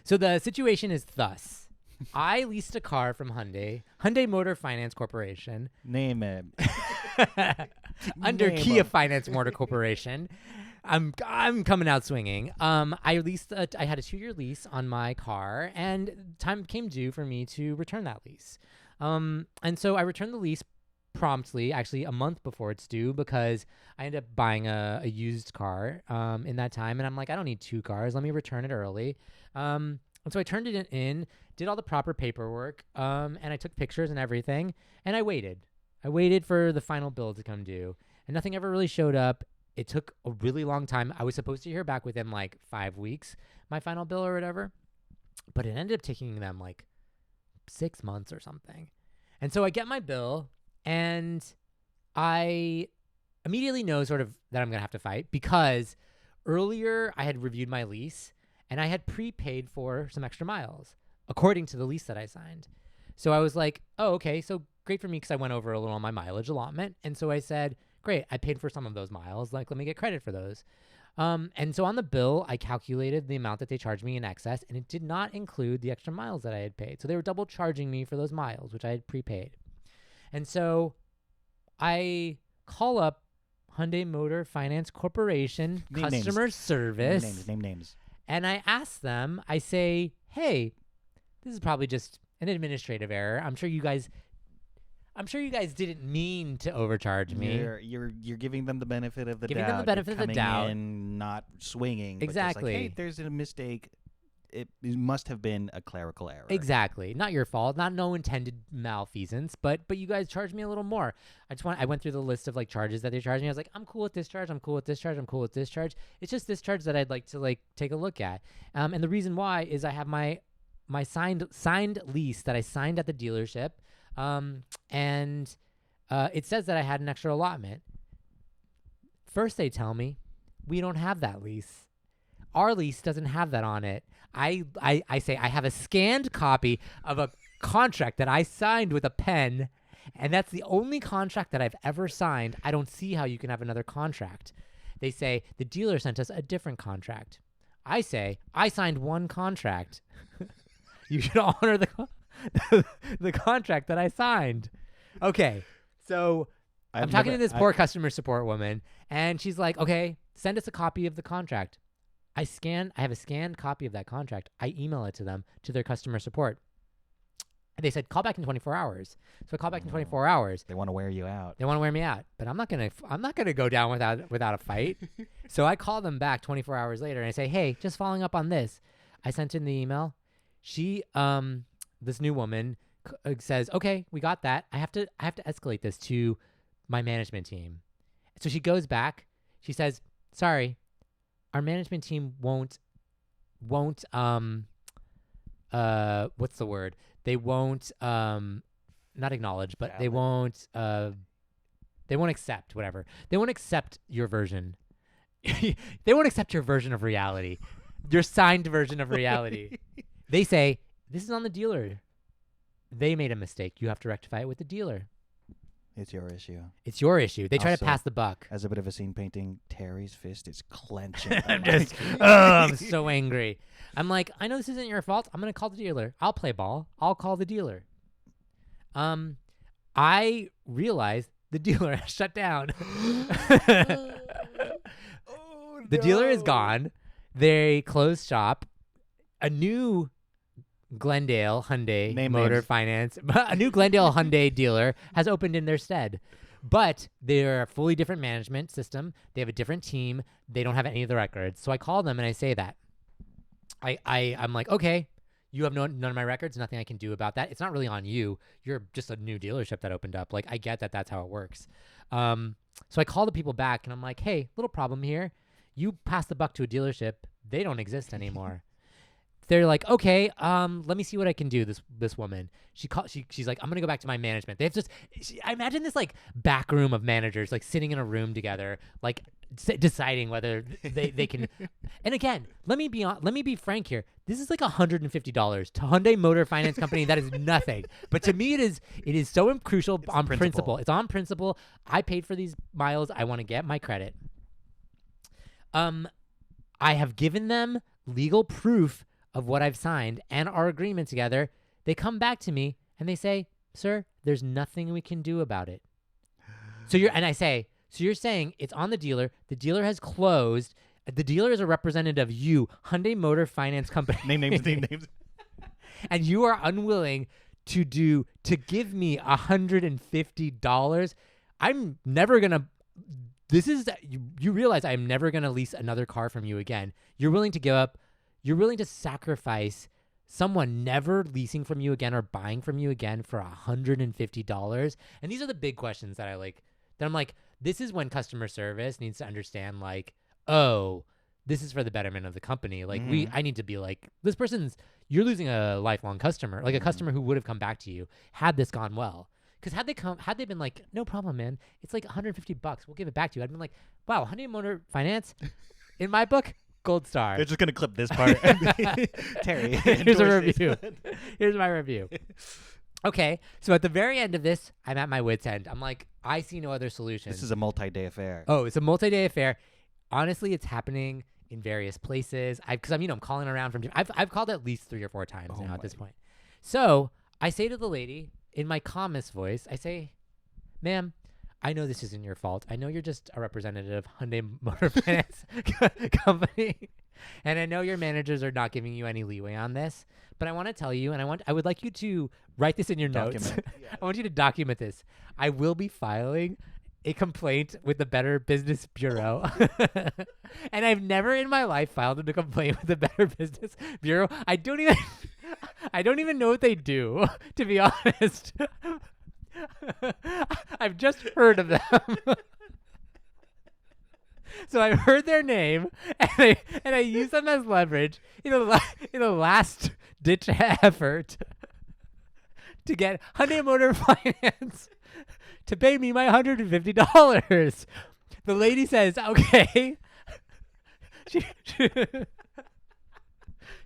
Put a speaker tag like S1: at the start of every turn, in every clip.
S1: So the situation is thus. I leased a car from Hyundai Motor Finance Corporation.
S2: Name it.
S1: Under
S2: Name
S1: Kia
S2: 'em.
S1: Finance Motor Corporation. I'm coming out swinging. I had a 2-year lease on my car, and time came due for me to return that lease. And so I returned the lease promptly, actually a month before it's due, because I ended up buying a used car in that time, and I'm like, I don't need 2 cars. Let me return it early. And so I turned it in, did all the proper paperwork, and I took pictures and everything, and I waited. I waited for the final bill to come due, and nothing ever really showed up. It took a really long time. I was supposed to hear back within like 5 weeks, my final bill or whatever, but it ended up taking them like 6 months or something. And so I get my bill, and I immediately know sort of that I'm going to have to fight, because earlier I had reviewed my lease and I had prepaid for some extra miles according to the lease that I signed. So I was like, oh, okay, so great for me, because I went over a little on my mileage allotment. And so I said, great, I paid for some of those miles. Like, let me get credit for those. And so on the bill, I calculated the amount that they charged me in excess, and it did not include the extra miles that I had paid. So they were double charging me for those miles, which I had prepaid. And so I call up Hyundai Motor Finance Corporation customer service.
S2: Name names.
S1: And I ask them, I say, hey, this is probably just an administrative error. I'm sure you guys didn't mean to overcharge me.
S2: You're giving them the benefit of the doubt.
S1: Giving them the benefit of the doubt.
S2: Coming in, not swinging.
S1: Exactly.
S2: But just like, hey, there's a mistake. It must have been a clerical error.
S1: Exactly. Not your fault. Not no intended malfeasance, but you guys charged me a little more. I went through the list of like charges that they charged me. I was like, I'm cool with this charge. I'm cool with this charge. I'm cool with this charge. It's just this charge that I'd like to like take a look at. And the reason why is I have my signed lease that I signed at the dealership. And it says that I had an extra allotment. First they tell me we don't have that lease. Our lease doesn't have that on it. I say I have a scanned copy of a contract that I signed with a pen, and that's the only contract that I've ever signed. I don't see how you can have another contract. They say the dealer sent us a different contract. I say I signed one contract. You should honor the contract that I signed. Okay, so I'm talking to this poor customer support woman, and she's like, okay, send us a copy of the contract. I have a scanned copy of that contract. I email it to them, to their customer support. And they said, call back in 24 hours. So I call back in 24 hours.
S2: They want to wear you out.
S1: They want to wear me out, but I'm not gonna go down without a fight. So I call them back 24 hours later, and I say, hey, just following up on this. I sent in the email. She, this new woman says, okay, we got that. I have to escalate this to my management team. So she goes back. She says, sorry, our management team won't what's the word? They won't not acknowledge, but they won't accept whatever. They won't accept your version. They won't accept your version of reality. Your signed version of reality. They say, this is on the dealer. They made a mistake. You have to rectify it with the dealer.
S2: It's your issue.
S1: It's your issue. They try
S2: Also,
S1: to pass the buck.
S2: As a bit of a scene painting, Terry's fist is clenching.
S1: I'm so angry. I'm like, I know this isn't your fault. I'm going to call the dealer. I'll play ball. I'll call the dealer. I realized the dealer has shut down. The dealer is gone. They closed shop. A new Glendale Hyundai Motor Finance, a new Glendale Hyundai dealer has opened in their stead. But they're a fully different management system. They have a different team. They don't have any of the records. So I call them and I say that. I'm like, okay, you have none of my records. Nothing I can do about that. It's not really on you. You're just a new dealership that opened up. Like, I get that that's how it works. So I call the people back and I'm like, hey, little problem here. You pass the buck to a dealership. They don't exist anymore. They're like, okay, let me see what I can do. This woman, she's like, I'm gonna go back to my management. They have I imagine this like back room of managers, like sitting in a room together, like deciding whether they can. And again, let me be frank here. This is like $150 to Hyundai Motor Finance Company. That is nothing, but to me, it is so crucial. It's on principle. It's on principle. I paid for these miles. I want to get my credit. I have given them legal proof of what I've signed and our agreement together, they come back to me and they say, "Sir, there's nothing we can do about it." So I say, "So you're saying it's on the dealer. The dealer has closed. The dealer is a representative of you, Hyundai Motor Finance Company."
S2: Name names.
S1: And you are unwilling to give me $150. I'm never going to you realize I'm never going to lease another car from you again. You're willing to sacrifice someone never leasing from you again or buying from you again for $150. And these are the big questions that I'm like, this is when customer service needs to understand, like, oh, this is for the betterment of the company. Like, I need to be like, you're losing a lifelong customer, like a customer who would have come back to you had this gone well. Because had they been like, "No problem, man, it's like $150, we'll give it back to you," I'd been like, wow, Hyundai Motor Finance, in my book, gold star.
S2: They're just gonna clip this part. Terry,
S1: here's a review. Here's my review. Okay, so at the very end of this, I'm at my wit's end. I'm like, I see no other solution.
S2: This is a multi-day affair.
S1: Oh, it's a multi-day affair. Honestly, it's happening in various places. Because I'm calling around from. I've called at least 3 or 4 times now at this point. So I say to the lady in my calmest voice, I say, "Ma'am, I know this isn't your fault. I know you're just a representative of Hyundai Motor Finance Company, and I know your managers are not giving you any leeway on this. But I want to tell you, and I would like you to write this in your notes. I want you to document this. I will be filing a complaint with the Better Business Bureau." And I've never in my life filed a complaint with the Better Business Bureau. I don't even know what they do, to be honest. I've just heard of them. So I've heard their name, and I use them as leverage in a last ditch effort to get Hyundai Motor Finance to pay me my $150. The lady says, "Okay."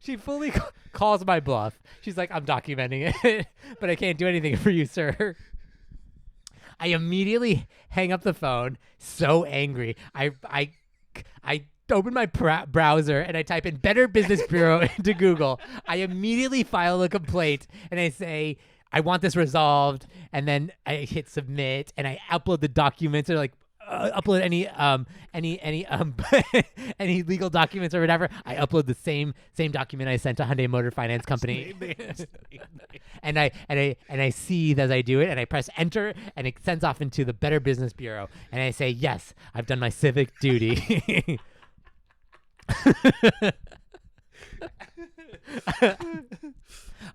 S1: She fully calls my bluff. She's like, "I'm documenting it, but I can't do anything for you, sir." I immediately hang up the phone, so angry. I open my browser and I type in Better Business Bureau into Google. I immediately file a complaint and I say, "I want this resolved," and then I hit submit and I upload the documents, or like upload any any legal documents or whatever. I upload the same document I sent to Hyundai Motor Finance Company. and I see as I do it, and I press enter, and it sends off into the Better Business Bureau, and I say, "Yes, I've done my civic duty."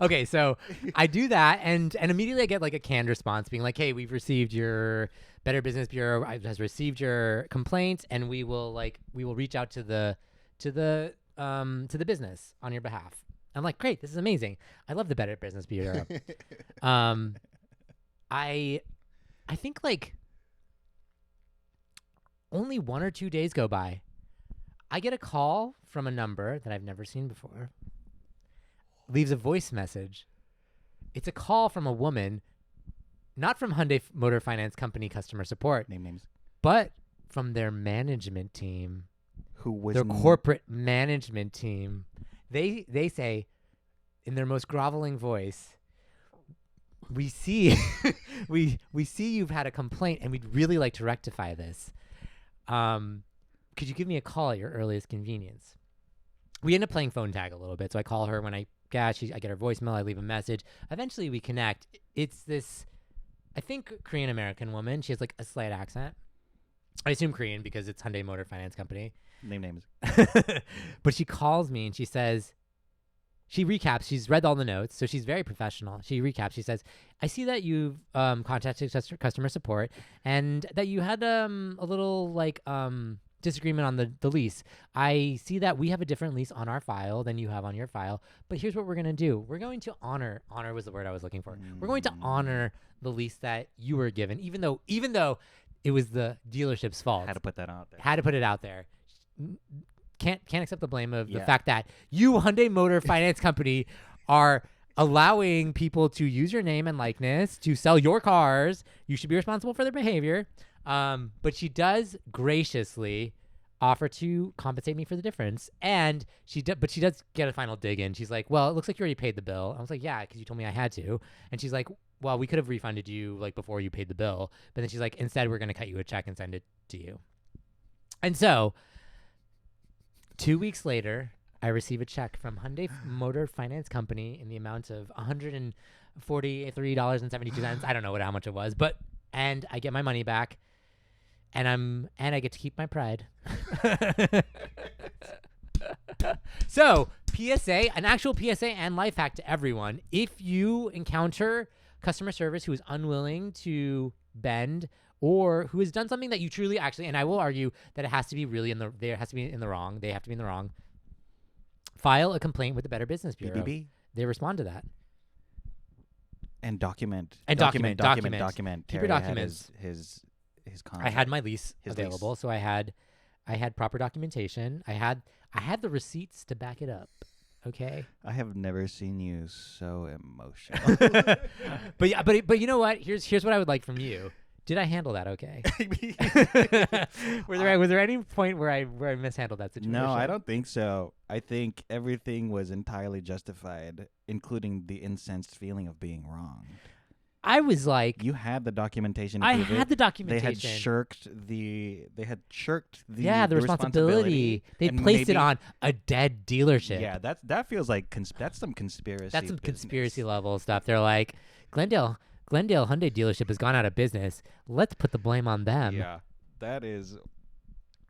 S1: Okay, so I do that, and immediately I get like a canned response being like, "Hey, we've received your Better Business Bureau has received your complaint, and we will reach out to the business on your behalf." I'm like, "Great, this is amazing. I love the Better Business Bureau." I think like only 1 or 2 days go by. I get a call from a number that I've never seen before. Leaves a voice message. It's a call from a woman, not from Hyundai Motor Finance Company customer support,
S2: Names.
S1: but from their management team,
S2: Who was
S1: their corporate management team. They say in their most groveling voice, "We see we see you've had a complaint, and we'd really like to rectify this. Could you give me a call at your earliest convenience?" We end up playing phone tag a little bit. So I call her when I get her voicemail. I leave a message. Eventually we connect. It's this, I think, Korean American woman. She has like a slight accent. I assume Korean because it's Hyundai Motor Finance Company.
S2: Names.
S1: But she calls me and she says, she recaps. She's read all the notes, so she's very professional. She recaps. She says, "I see that you've contacted customer support and that you had a little like disagreement on the lease. I see that we have a different lease on our file than you have on your file, but here's what we're going to do. We're going to honor was the word I was looking for. We're going to honor the lease that you were given, even though it was the dealership's fault."
S2: Had to put that out there.
S1: Had to put it out there. Can't accept the blame of the fact that you, Hyundai Motor Finance Company, are allowing people to use your name and likeness to sell your cars. You should be responsible for their behavior. But she does graciously offer to compensate me for the difference. And but she does get a final dig in. She's like, well, it looks like you already paid the bill. I was like, yeah, because you told me I had to. And she's like, well, we could have refunded you like before you paid the bill. But then she's like, instead, we're going to cut you a check and send it to you. And so 2 weeks later, I receive a check from Hyundai Motor Finance Company in the amount of $143.72. I don't know how much it was, and I get my money back, and I get to keep my pride. So, PSA, an actual PSA and life hack to everyone. If you encounter customer service who is unwilling to bend or who has done something that you truly actually, and I will argue that it has to be really they have to be in the wrong. File a complaint with the Better Business Bureau.
S2: BBB.
S1: They respond to that.
S2: And document.
S1: Keep your
S2: Terry
S1: documents.
S2: Had his contract.
S1: I had my lease available, so I had proper documentation. I had the receipts to back it up. Okay.
S2: I have never seen you so emotional.
S1: but you know what? Here's what I would like from you. Did I handle that okay? Was there any point where I mishandled that situation?
S2: No, I don't think so. I think everything was entirely justified, including the incensed feeling of being wrong.
S1: I was like,
S2: you had the documentation.
S1: I had the documentation.
S2: They had shirked the
S1: responsibility. They placed it on a dead dealership.
S2: Yeah, that feels like that's some conspiracy.
S1: That's some
S2: business.
S1: conspiracy level stuff. They're like, Glendale Hyundai dealership has gone out of business. Let's put the blame on them.
S2: Yeah, that is.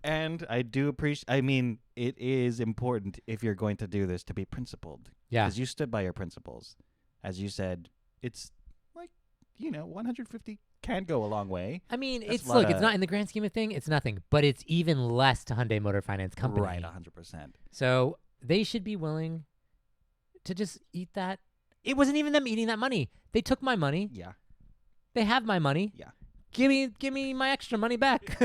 S2: And I do appreciate. I mean, it is important if you're going to do this to be principled.
S1: Yeah,
S2: because you stood by your principles, as you said. It's like 150 can go a long way.
S1: I mean, it's not in the grand scheme of thing. It's nothing, but it's even less to Hyundai Motor Finance Company.
S2: Right, 100%.
S1: So they should be willing to just eat that. It wasn't even them eating that money. They took my money.
S2: Yeah.
S1: They have my money.
S2: Yeah.
S1: Give me my extra money back.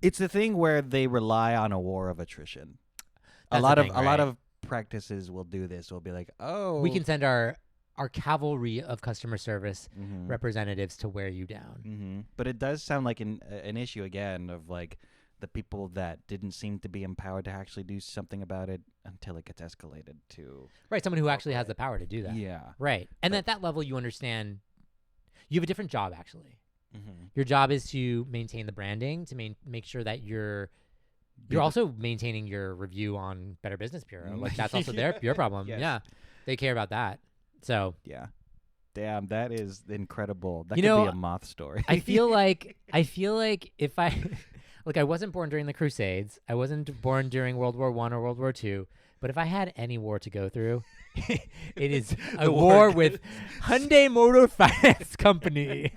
S2: It's the thing where they rely on a war of attrition.
S1: That's
S2: a lot
S1: right?
S2: of practices will do this. Will be like, oh,
S1: we can send our cavalry of customer service representatives to wear you down.
S2: Mm-hmm. But it does sound like an issue again of like the people that didn't seem to be empowered to actually do something about it until it gets escalated to
S1: someone who actually has the power to do that.
S2: Yeah.
S1: Right. And at that level, you understand you have a different job, actually.
S2: Mm-hmm.
S1: Your job is to maintain the branding, to make sure that you're also maintaining your review on Better Business Bureau. Like that's also your problem.
S2: Yes.
S1: Yeah. They care about that. So
S2: yeah. Damn, that is incredible. That could be a moth story.
S1: I feel like if I look, I wasn't born during the Crusades. I wasn't born during World War I or World War II. But if I had any war to go through, it is a war with Hyundai Motor Finance Company.